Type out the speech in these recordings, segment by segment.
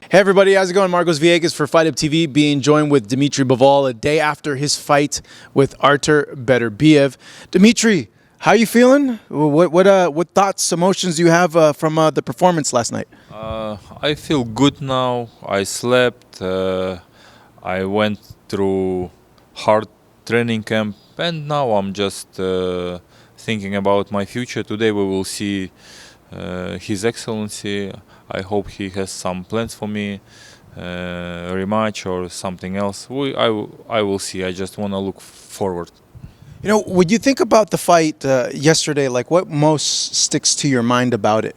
Hey everybody, how's it going? Marcos Villegas for Fight Up TV, being joined with Dmitry Bivol a day after his fight with Artur Beterbiev. Dmitry, how are you feeling? What thoughts, emotions do you have from the performance last night? I feel good now. I slept. I went through hard training camp, and now I'm just thinking about my future. Today we will see His Excellency. I hope he has some plans for me, rematch or something else. I will see. I just want to look forward. You know, when you think about the fight yesterday, like what most sticks to your mind about it?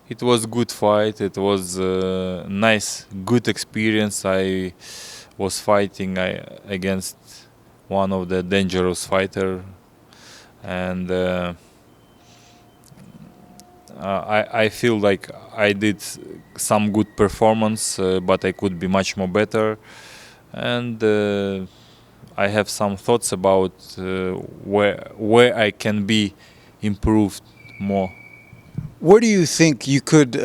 It was good fight. It was nice, good experience. I was fighting against one of the dangerous fighter, and I feel like I did some good performance, but I could be much more better. And I have some thoughts about where I can be improved more. Where do you think you could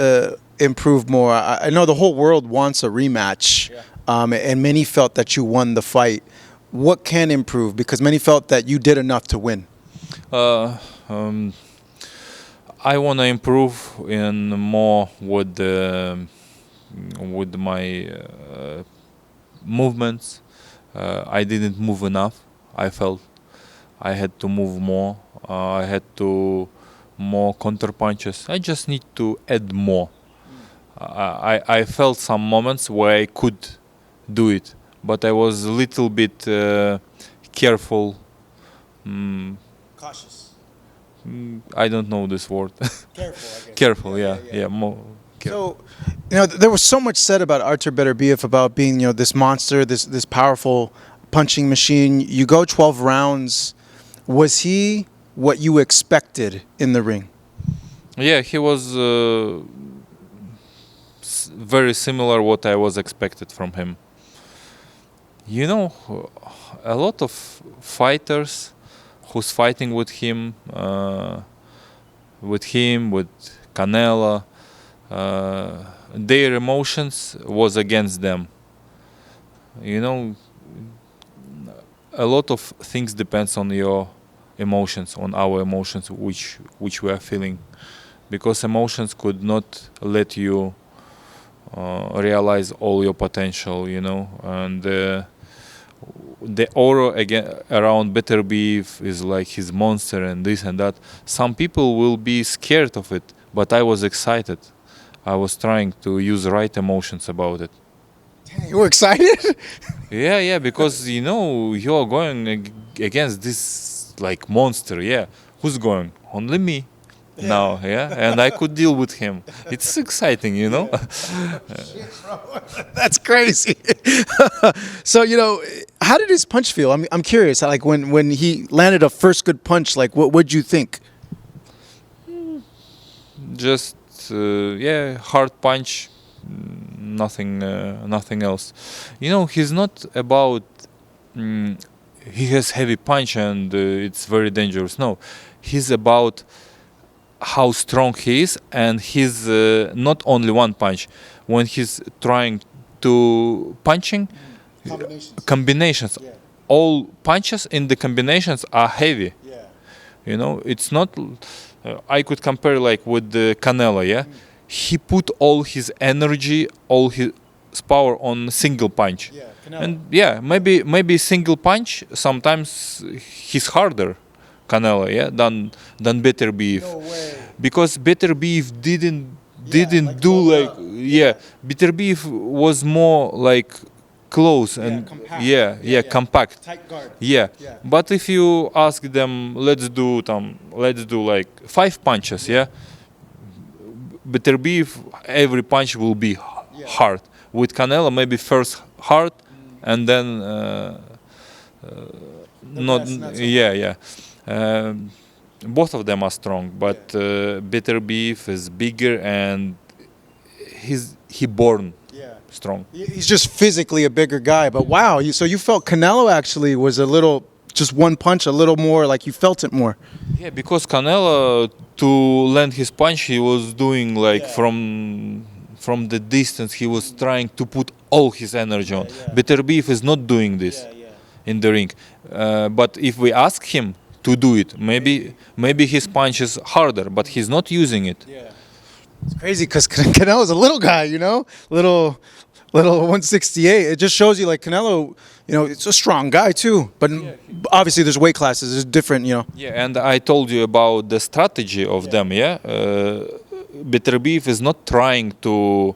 improve more? I know the whole world wants a rematch, and many felt that you won the fight. What can improve? Because many felt that you did enough to win. I want to improve in more with my movements. I didn't move enough. I felt I had to move more. I had to more counter punches. I just need to add more. I felt some moments where I could do it, but I was a little bit careful. Cautious. I don't know this word. Careful, I guess. Careful, yeah, more. So, you know, there was so much said about Artur Beterbiev about being, you know, this monster, this powerful punching machine. You go 12 rounds. Was he what you expected in the ring? Yeah, he was very similar what I was expected from him. You know, a lot of fighters who's fighting with him, with Canelo, their emotions was against them. You know, a lot of things depends on your emotions, on our emotions, which we are feeling, because emotions could not let you realize all your potential. You know, and the aura around Beterbiev is like his monster and this and that. Some people will be scared of it, but I was excited. I was trying to use right emotions about it. You were excited? Yeah, because you know you're going against this like monster. Yeah, who's going? Only me. Now, and I could deal with him. It's exciting, you know. That's crazy. So, you know, how did his punch feel? I'm curious. Like when he landed a first good punch, like what'd you think? Just hard punch, nothing else. You know, he's not about he has heavy punch and it's very dangerous. No, he's about how strong he is, and he's not only one punch. When he's trying to punching combinations, all punches in the combinations are heavy. You know, it's not. I could compare like with the Canelo. He put all his energy, all his power on single punch. And maybe single punch sometimes he's harder. Canelo, than Beterbiev, because Beterbiev didn't do like Beterbiev was more like close and compact. Tight guard. But if you ask them, let's do like 5 punches, Beterbiev, every punch will be hard. With Canelo, maybe first hard and then not both of them are strong, but Beterbiev is bigger and he born strong. He's just physically a bigger guy, but wow, so you felt Canelo actually was a little just one punch a little more, like you felt it more. Yeah, because Canelo, to land his punch, he was doing like from the distance. He was trying to put all his energy on. Beterbiev is not doing this in the ring. But if we ask him to do it, maybe his punch is harder, but he's not using it. It's crazy because Canelo's a little guy, you know, little 168. It just shows you like Canelo, you know, it's a strong guy too. But obviously there's weight classes, there's different, you know. Yeah, and I told you about the strategy of them. Yeah, Beterbiev is not trying to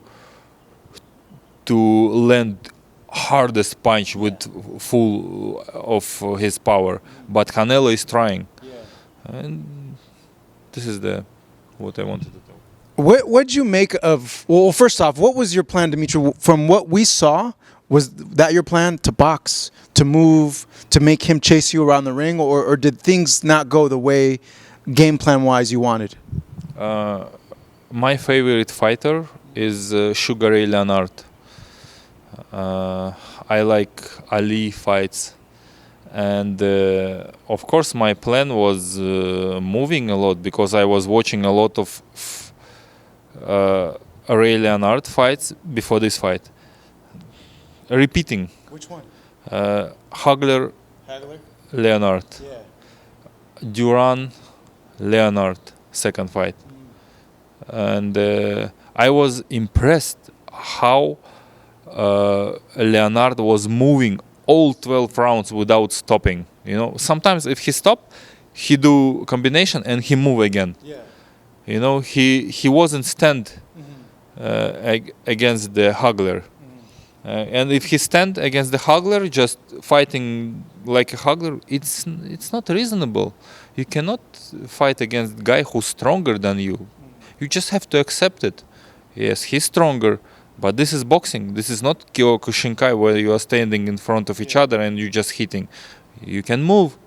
land hardest punch with full of his power, but Canelo is trying, and this is what I wanted to tell. What'd you make of? Well, first off, what was your plan, Dmitry? From what we saw, was that your plan to box, to move, to make him chase you around the ring, or did things not go the way, game plan wise, you wanted? My favorite fighter is Sugar Ray Leonard. I like Ali fights, and of course my plan was moving a lot because I was watching a lot of Ray Leonard fights before this fight. Repeating. Which one? Hagler, Leonard. Duran, Leonard, second fight. And I was impressed how Leonard was moving all 12 rounds without stopping. You know, sometimes if he stop, he do combination and he move again. You know, he wasn't stand against the Hagler. And if he stand against the Hagler, just fighting like a Hagler, it's not reasonable. You cannot fight against a guy who's stronger than you. You just have to accept it. Yes, he's stronger, but this is boxing. This is not Kyokushinkai where you are standing in front of each other and you're just hitting. You can move.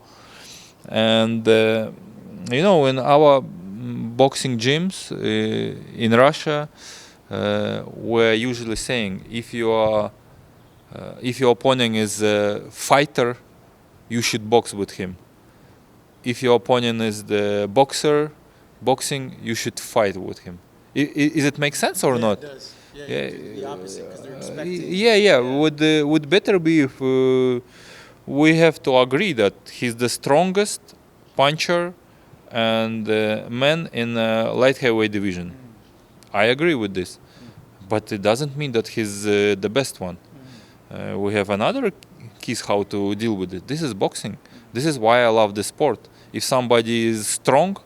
And, you know, in our boxing gyms in Russia, we're usually saying if your opponent is a fighter, you should box with him. If your opponent is the boxing, you should fight with him. Is it make sense or not? It does. Yeah, The opposite because they're expecting. yeah. With Beterbiev, we have to agree that he's the strongest puncher and man in light heavyweight division. I agree with this, but it doesn't mean that he's the best one. We have another keys how to deal with it. This is boxing. This is why I love the sport. If somebody is strong,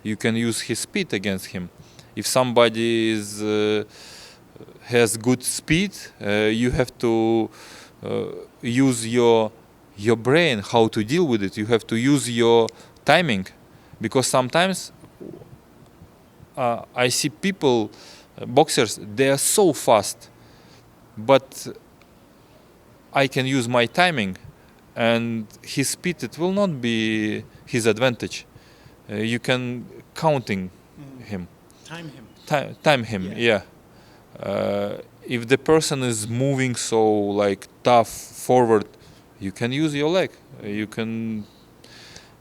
you can use his speed against him. If somebody has good speed, you have to use your brain how to deal with it. You have to use your timing, because sometimes I see people, boxers, they are so fast, but I can use my timing, and his speed, it will not be his advantage. You can counting him. Time him. Time him, yeah. If the person is moving so like tough forward, you can use your leg. You can.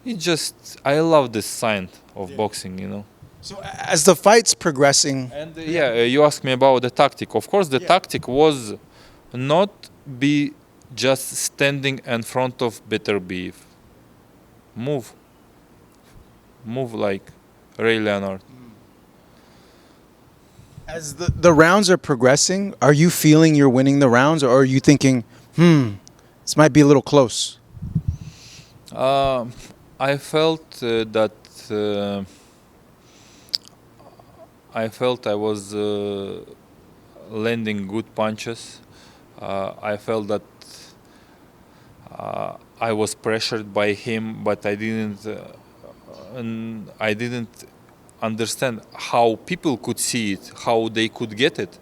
It just, I love this sign of boxing, you know. So as the fight's progressing, And you asked me about the tactic. Of course, the tactic was not be just standing in front of Beterbiev. Move like Ray Leonard. as the rounds are progressing, are you feeling you're winning the rounds, or are you thinking, this might be a little close? I felt that I was landing good punches. I felt that I was pressured by him, but I didn't understand how people could see it, how they could get it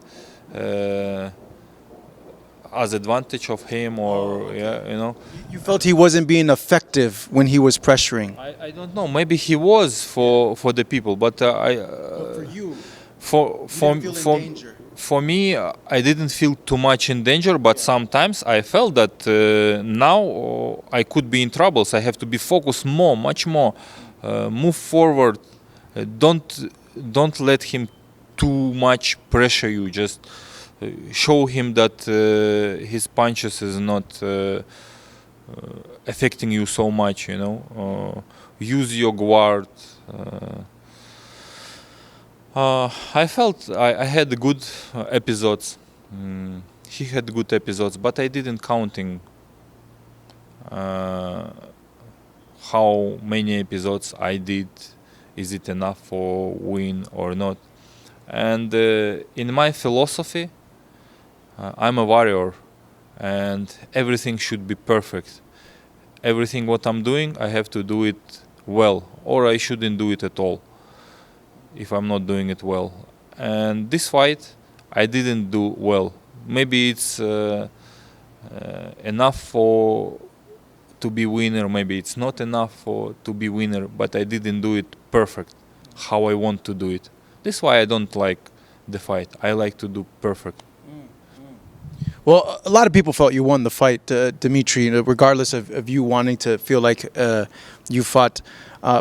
as advantage of him, or you know. You felt he wasn't being effective when he was pressuring. I don't know. Maybe he was for the people, but For you, for you didn't feel in danger. for me, I didn't feel too much in danger, but sometimes I felt that now I could be in troubles. I have to be focused more, much more, move forward. Don't let him too much pressure you. Just show him that his punches is not affecting you so much. Use your guard. I felt I had good episodes. He had good episodes, but I didn't counting how many episodes I did. Is it enough for win or not? And in my philosophy, I'm a warrior, and everything should be perfect. Everything what I'm doing, I have to do it well, or I shouldn't do it at all if I'm not doing it well. And this fight, I didn't do well. Maybe it's enough to be winner. Maybe it's not enough to be winner. But I didn't do it perfect, how I want to do it. This is why I don't like the fight. I like to do perfect. Well, a lot of people felt you won the fight, Dmitry, regardless of you wanting to feel like you fought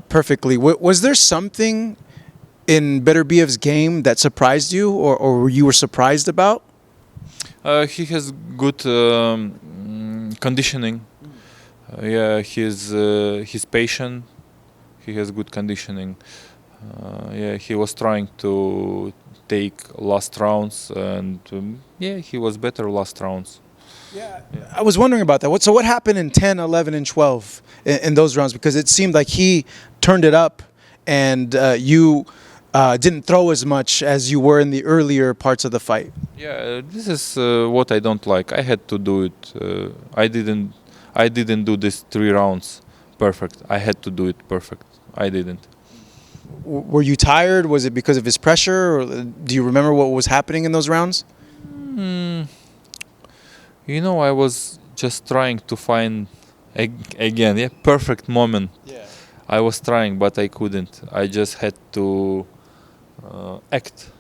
perfectly. Was there something in Beterbiev's game that surprised you, or you were surprised about? He has good conditioning. Yeah, he's patient. He has good conditioning. Yeah, he was trying to take last rounds, and yeah, he was better last rounds. Yeah, I was wondering about that. So what happened in 10, 11, and 12 in those rounds? Because it seemed like he turned it up, and you didn't throw as much as you were in the earlier parts of the fight. Yeah, this is what I don't like. I had to do it. I didn't do this 3 rounds perfect. I had to do it perfect. I didn't. Were you tired? Was it because of his pressure? Or do you remember what was happening in those rounds? I was just trying to find again, perfect moment. Yeah. I was trying, but I couldn't. I just had to act,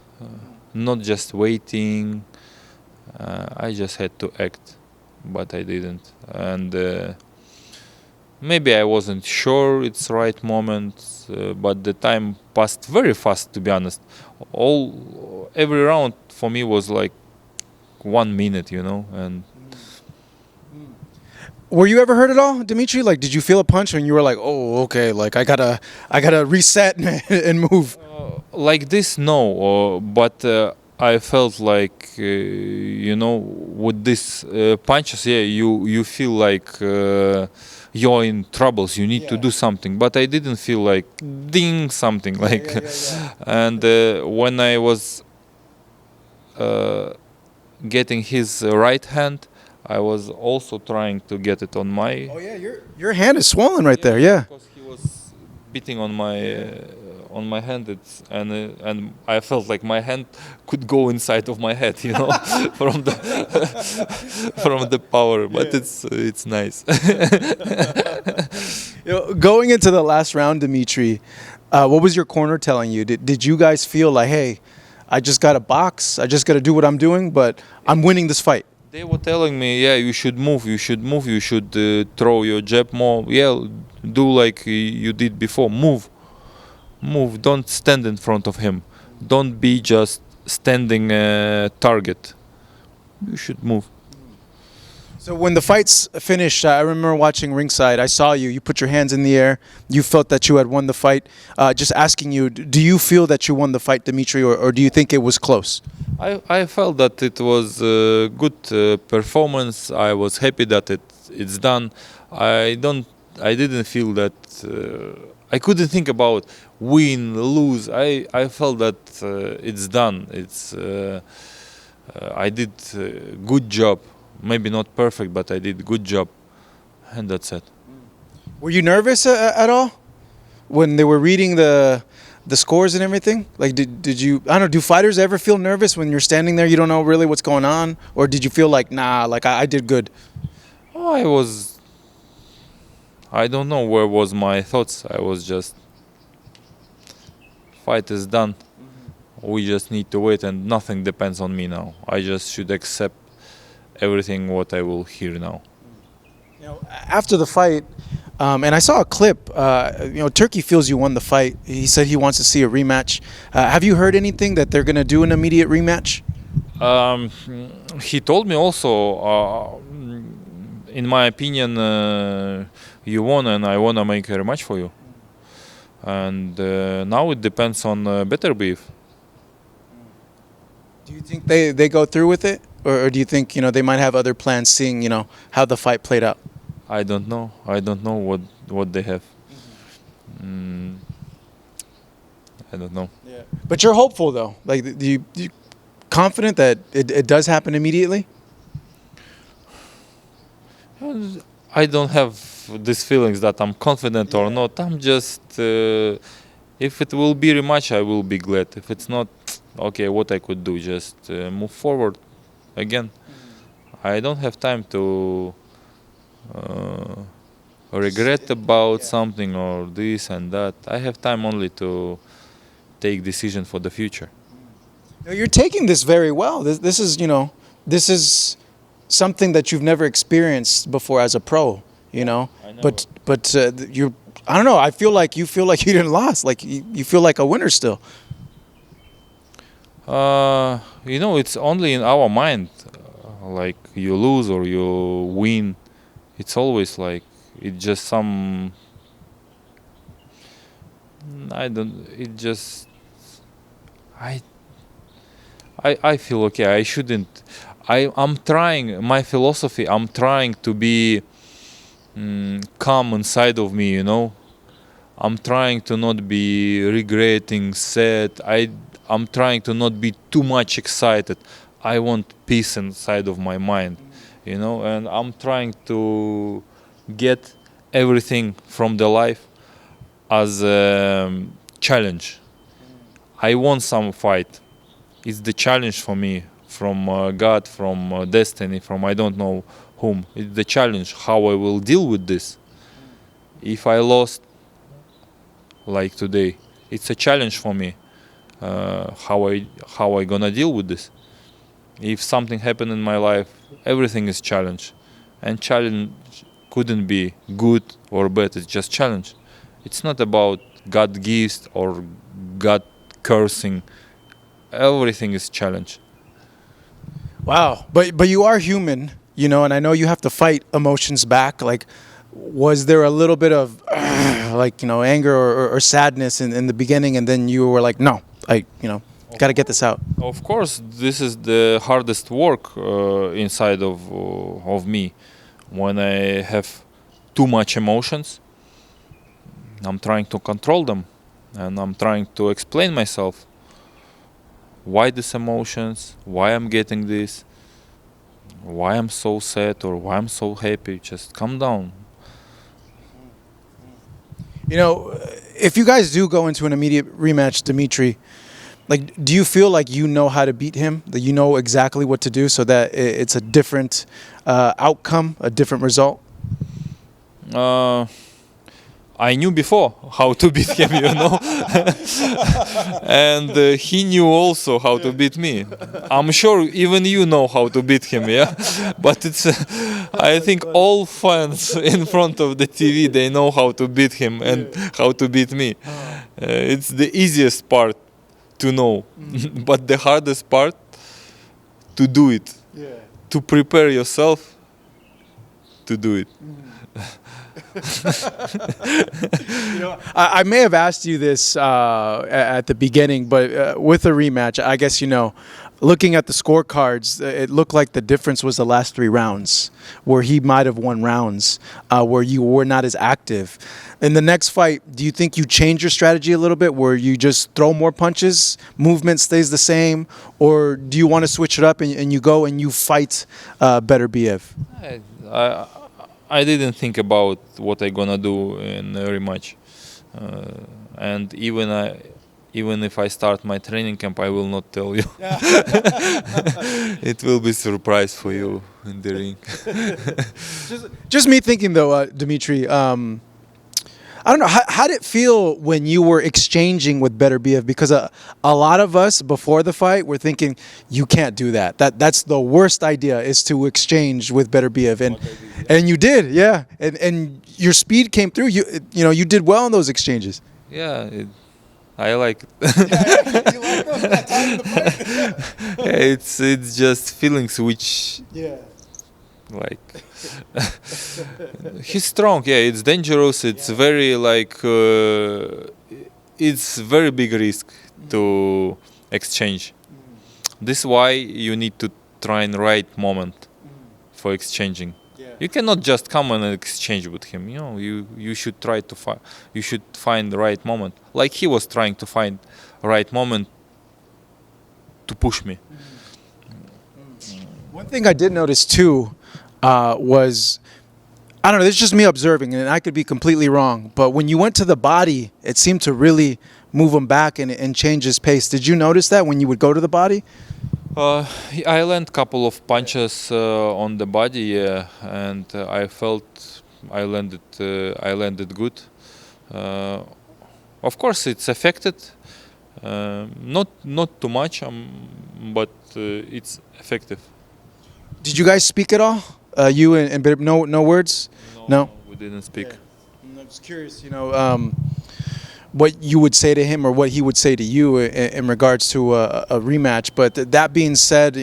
not just waiting. I just had to act, but I didn't. And maybe I wasn't sure it's right moment, but the time passed very fast, to be honest. Every round for me was like 1 minute, and Were you ever hurt at all, Dmitry? Like, did you feel a punch and you were like, "Oh, okay, like I gotta reset and move"? like this, no. But I felt like, with these punches, yeah, you feel like you're in troubles. You need to do something. But I didn't feel like ding something like. And when I was getting his right hand, I was also trying to get it on my. Oh yeah, your hand is swollen right there. Yeah. Because he was beating on my hand, and I felt like my hand could go inside of my head, from the from the power. But it's nice. Going into the last round, Dmitry, what was your corner telling you? Did you guys feel like, hey, I just got to box, I just got to do what I'm doing, but I'm winning this fight? They were telling me, yeah, you should move, you should throw your jab more. Yeah, do like you did before. Move. Don't stand in front of him. Don't be just standing target. You should move. So when the fight's finished, I remember watching ringside. I saw you. You put your hands in the air. You felt that you had won the fight. Just asking you, do you feel that you won the fight, Dmitry, or do you think it was close? I felt that it was a good performance. I was happy that it's done. I didn't feel that I couldn't think about win, lose. I felt that it's done. I did a good job. Maybe not perfect, but I did a good job, and that's it. Were you nervous at all when they were reading the scores and everything? Like, did you? I don't know. Do fighters ever feel nervous when you're standing there? You don't know really what's going on, or did you feel like, nah, like I did good? Oh, I don't know where was my thoughts. I was just, fight is done. we just need to wait, and nothing depends on me now. I just should accept everything what I will hear now. You know, after the fight, and I saw a clip. You know, Turkey feels you won the fight. He said he wants to see a rematch. Have you heard anything that they're going to do an immediate rematch? He told me also, in my opinion, you won, and I want to make a rematch for you. And now it depends on Beterbiev. Do you think they go through with it, or do you think, you know, they might have other plans, seeing, you know, how the fight played out? I don't know. I don't know what they have. I don't know. Yeah. But you're hopeful, though. Like, you confident that it does happen immediately? I don't have these feelings that I'm confident or not. I'm just, if it will be rematch, I will be glad. If it's not, okay, what I could do, just move forward again. I don't have time to regret about something or this and that. I have time only to take decision for the future. You're taking this very well. This is, you know, this is something that you've never experienced before as a pro, you know. I know. But you're, I don't know. I feel like you didn't lose. Like you feel like a winner still. You know, it's only in our mind. Like you lose or you win, it's always like it's just some. I don't. It just. I feel okay. I shouldn't. I'm trying. My philosophy. I'm trying to be calm inside of me. You know. I'm trying to not be regretting, sad. I'm trying to not be too much excited. I want peace inside of my mind, you know, and I'm trying to get everything from the life as a challenge. I want some fight. It's the challenge for me, from God, from destiny, from I don't know whom. It's the challenge, how I will deal with this. If I lost, like today, it's a challenge for me. How I gonna deal with this? If something happened in my life, everything is challenge, and challenge couldn't be good or bad. It's just challenge. It's not about God gives or God cursing. Everything is challenge. Wow. But you are human, you know, and I know you have to fight emotions back. Like, was there a little bit of like, you know, anger or sadness in the beginning, and then you were like, no, you know, got to get this out? Of course, this is the hardest work inside of me. When I have too much emotions, I'm trying to control them, and I'm trying to explain myself. Why these emotions? Why I'm getting this? Why I'm so sad or why I'm so happy? Just calm down. You know, if you guys do go into an immediate rematch, Dmitry, like, do you feel like you know how to beat him? That you know exactly what to do so that it's a different outcome, a different result? I knew before how to beat him, you know, and he knew also how to beat me. I'm sure even you know how to beat him, yeah. But it's, I think all fans in front of the TV, they know how to beat him and how to beat me. It's the easiest part to know, but the hardest part to do it, to prepare yourself to do it. You know, I may have asked you this at the beginning, but with a rematch, I guess, you know, looking at the scorecards, it looked like the difference was the last 3 rounds, where he might have won rounds, where you were not as active. In the next fight, do you think you change your strategy a little bit, where you just throw more punches, movement stays the same, or do you want to switch it up and you go and you fight Beterbiev? I didn't think about what I'm gonna do in a rematch, and even if I start my training camp, I will not tell you. It will be surprise for you in the ring. Just me thinking though, Dmitry. I don't know. How did it feel when you were exchanging with Beterbiev? Because a lot of us before the fight were thinking, you can't do that. That's the worst idea, is to exchange with Beterbiev. And you did, yeah. And your speed came through. You did well in those exchanges. Yeah, I like it. You like that time in the fight? Yeah, it's just feelings which Yeah. like he's strong. Yeah, it's dangerous. It's very like it's very big risk to exchange. This is why you need to try and right moment for exchanging. You cannot just come and exchange with him. You should try to find the right moment. Like he was trying to find right moment to push me. One thing I did notice too was, I don't know, this is just me observing, and I could be completely wrong, but when you went to the body, it seemed to really move him back and change his pace. Did you notice that when you would go to the body? I landed a couple of punches on the body, yeah, and I felt I landed good. Of course, it's affected, not too much, but it's effective. Did you guys speak at all? You and no words? No? We didn't speak. Yeah. I'm just curious, what you would say to him or what he would say to you in regards to a rematch. But that being said,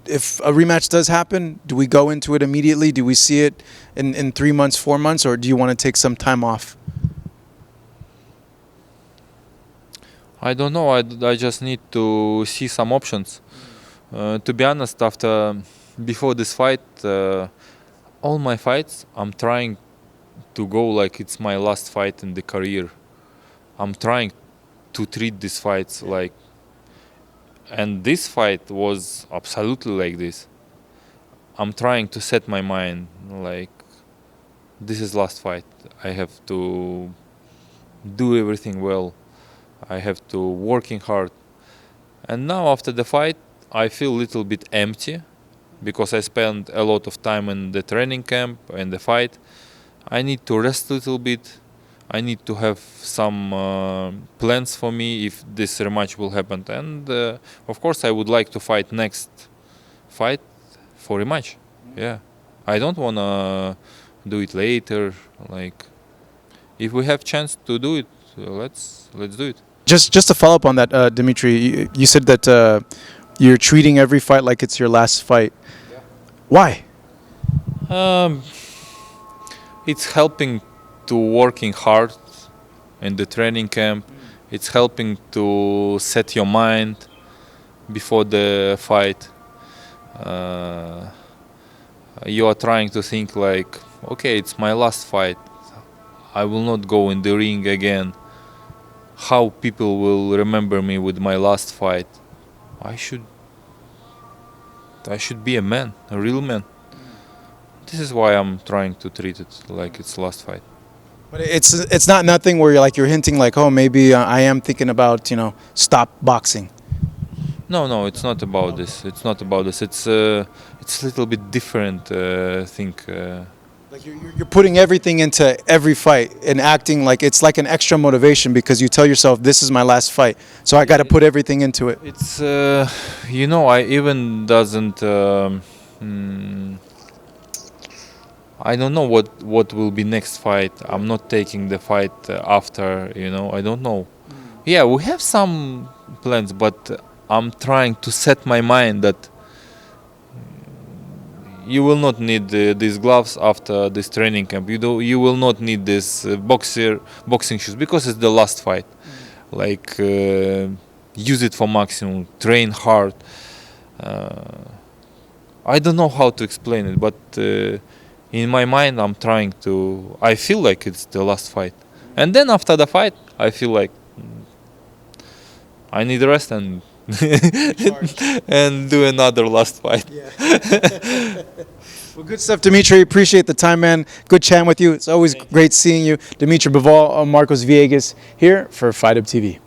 if a rematch does happen, do we go into it immediately? Do we see it in 3 months, 4 months, or do you want to take some time off? I don't know. I just need to see some options. To be honest, before this fight, all my fights, I'm trying to go like it's my last fight in the career. I'm trying to treat these fights like, and this fight was absolutely like this. I'm trying to set my mind like, this is last fight. I have to do everything well. I have to working hard. And now after the fight, I feel a little bit empty because I spent a lot of time in the training camp and the fight. I need to rest a little bit. I need to have some plans for me if this rematch will happen. And of course, I would like to fight next fight for rematch. Yeah, I don't want to do it later. Like, if we have chance to do it, let's do it. Just to follow up on that, Dmitry, you said that you're treating every fight like it's your last fight. Yeah. Why? It's helping to working hard in the training camp. It's helping to set your mind before the fight. You are trying to think like, okay, it's my last fight. I will not go in the ring again. How people will remember me with my last fight? I should be a man, a real man. This is why I'm trying to treat it like it's last fight. But it's not nothing where you're hinting like, oh, maybe I am thinking about stop boxing. No, it's not about this. It's not about this. It's a little bit different thing. Like you're putting everything into every fight and acting like it's like an extra motivation because you tell yourself, this is my last fight, so I got to put everything into it. It's I even doesn't. I don't know what will be next fight. I'm not taking the fight after. I don't know. Yeah, we have some plans, but I'm trying to set my mind that you will not need these gloves after this training camp. You will not need this boxing shoes because it's the last fight. Like use it for maximum. Train hard. I don't know how to explain it, but in my mind, I feel like it's the last fight. And then after the fight, I feel like I need rest and and do another last fight. Yeah. Well, good stuff, Dmitry. Appreciate the time, man. Good chatting with you. It's always great seeing you. Dmitry Bivol, Marcos Viegas here for Fight Up TV.